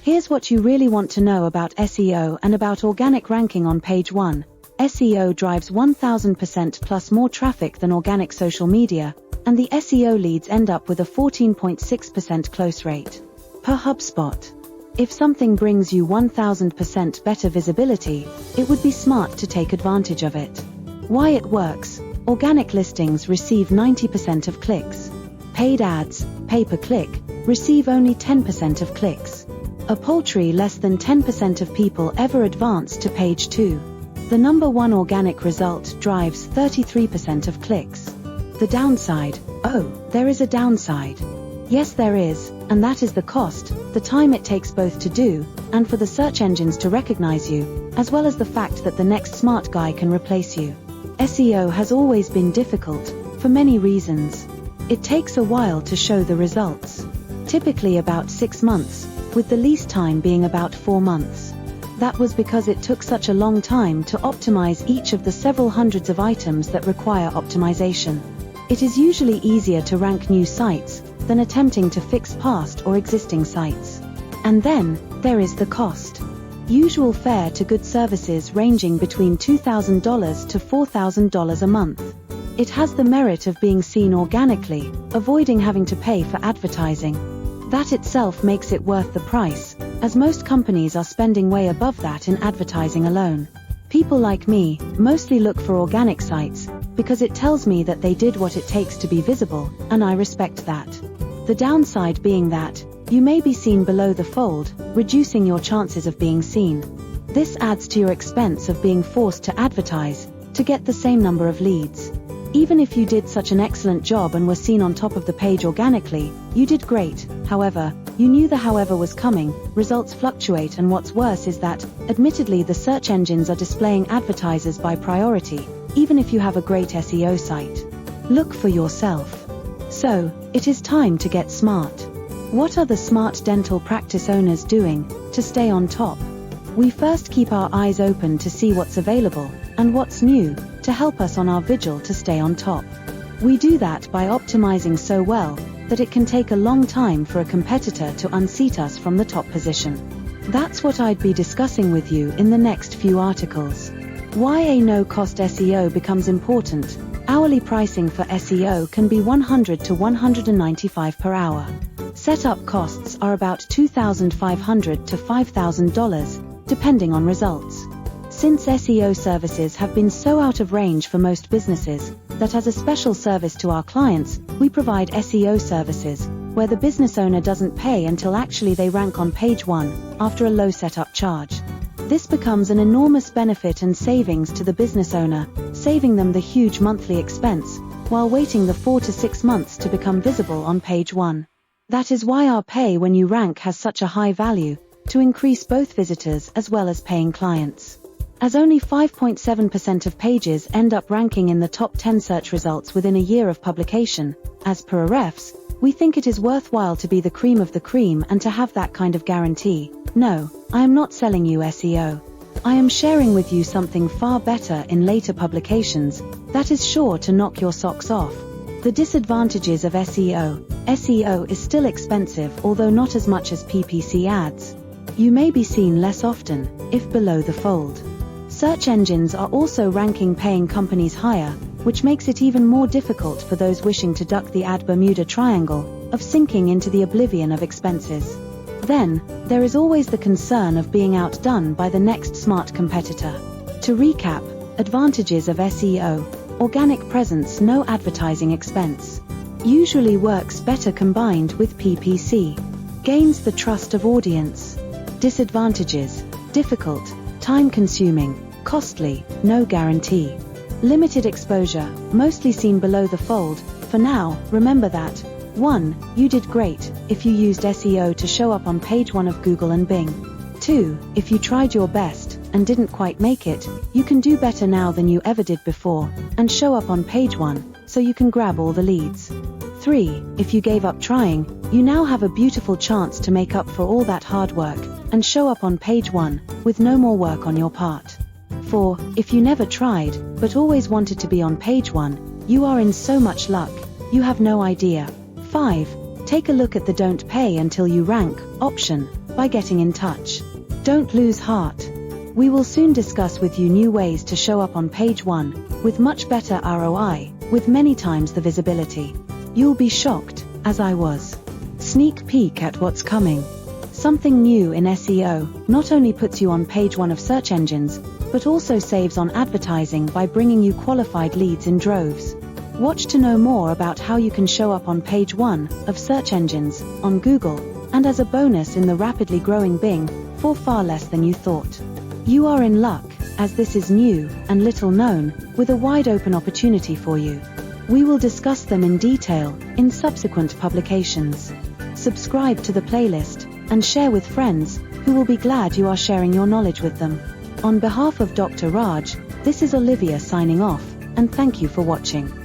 Here's what you really want to know about SEO and about organic ranking on page 1. SEO drives 1000% plus more traffic than organic social media, and the SEO leads end up with a 14.6% close rate. Per HubSpot. If something brings you 1000% better visibility, it would be smart to take advantage of it. Why it works. Organic listings receive 90% of clicks. Paid ads, pay-per-click, receive only 10% of clicks. A paltry less than 10% of people ever advance to page 2. The number one organic result drives 33% of clicks. The downside. Oh, there is a downside. Yes, there is, and that is the cost, the time it takes both to do, and for the search engines to recognize you, as well as the fact that the next smart guy can replace you. SEO has always been difficult, for many reasons. It takes a while to show the results. Typically about 6 months, with the least time being about 4 months. That was because it took such a long time to optimize each of the several hundreds of items that require optimization. It is usually easier to rank new sites than attempting to fix past or existing sites. And then, there is the cost. Usual fare to good services ranging between $2,000 to $4,000 a month. It has the merit of being seen organically, avoiding having to pay for advertising. That itself makes it worth the price, as most companies are spending way above that in advertising alone. People like me mostly look for organic sites, because it tells me that they did what it takes to be visible, and I respect that. The downside being that, you may be seen below the fold, reducing your chances of being seen. This adds to your expense of being forced to advertise, to get the same number of leads. Even if you did such an excellent job and were seen on top of the page organically, you did great. However, you knew the however was coming, results fluctuate, and what's worse is that, admittedly, the search engines are displaying advertisers by priority, even if you have a great SEO site. Look for yourself. So, it is time to get smart. What are the smart dental practice owners doing to stay on top? We first keep our eyes open to see what's available and what's new, to help us on our vigil to stay on top. We do that by optimizing so well that it can take a long time for a competitor to unseat us from the top position. That's what I'd be discussing with you in the next few articles. Why a no-cost SEO becomes important. Hourly pricing for SEO can be $100 to $195 per hour. Setup costs are about $2,500 to $5,000, depending on results. Since SEO services have been so out of range for most businesses, that as a special service to our clients, we provide SEO services, where the business owner doesn't pay until actually they rank on page 1, after a low setup charge. This becomes an enormous benefit and savings to the business owner, saving them the huge monthly expense, while waiting the 4 to 6 months to become visible on page 1. That is why our pay when you rank has such a high value, to increase both visitors as well as paying clients. As only 5.7% of pages end up ranking in the top 10 search results within a year of publication, as per Ahrefs, we think it is worthwhile to be the cream of the cream and to have that kind of guarantee. No, I am not selling you SEO. I am sharing with you something far better in later publications, that is sure to knock your socks off. The disadvantages of SEO. SEO is still expensive, although not as much as PPC ads. You may be seen less often, if below the fold. Search engines are also ranking paying companies higher, which makes it even more difficult for those wishing to duck the ad Bermuda Triangle, of sinking into the oblivion of expenses. Then, there is always the concern of being outdone by the next smart competitor. To recap, advantages of SEO. Organic presence, no advertising expense. Usually works better combined with PPC. Gains the trust of audience. Disadvantages. Difficult, time-consuming, costly, no guarantee. Limited exposure, mostly seen below the fold. For now, remember that 1. You did great if you used SEO to show up on page 1 of Google and Bing. 2. If you tried your best and didn't quite make it, you can do better now than you ever did before, and show up on page 1, so you can grab all the leads. 3. If you gave up trying, you now have a beautiful chance to make up for all that hard work, and show up on page 1, with no more work on your part. 4. If you never tried, but always wanted to be on page 1, you are in so much luck, you have no idea. 5. Take a look at the don't pay until you rank option. by getting in touch. Don't lose heart. We will soon discuss with you new ways to show up on page 1, with much better ROI, with many times the visibility. You'll be shocked, as I was. Sneak peek at what's coming. Something new in SEO not only puts you on page 1 of search engines, but also saves on advertising by bringing you qualified leads in droves. Watch to know more about how you can show up on page 1 of search engines, on Google, and as a bonus in the rapidly growing Bing, for far less than you thought. You are in luck, as this is new and little known, with a wide open opportunity for you. We will discuss them in detail in subsequent publications. Subscribe to the playlist and share with friends who will be glad you are sharing your knowledge with them. On behalf of Dr. Raj, this is Olivia signing off, and thank you for watching.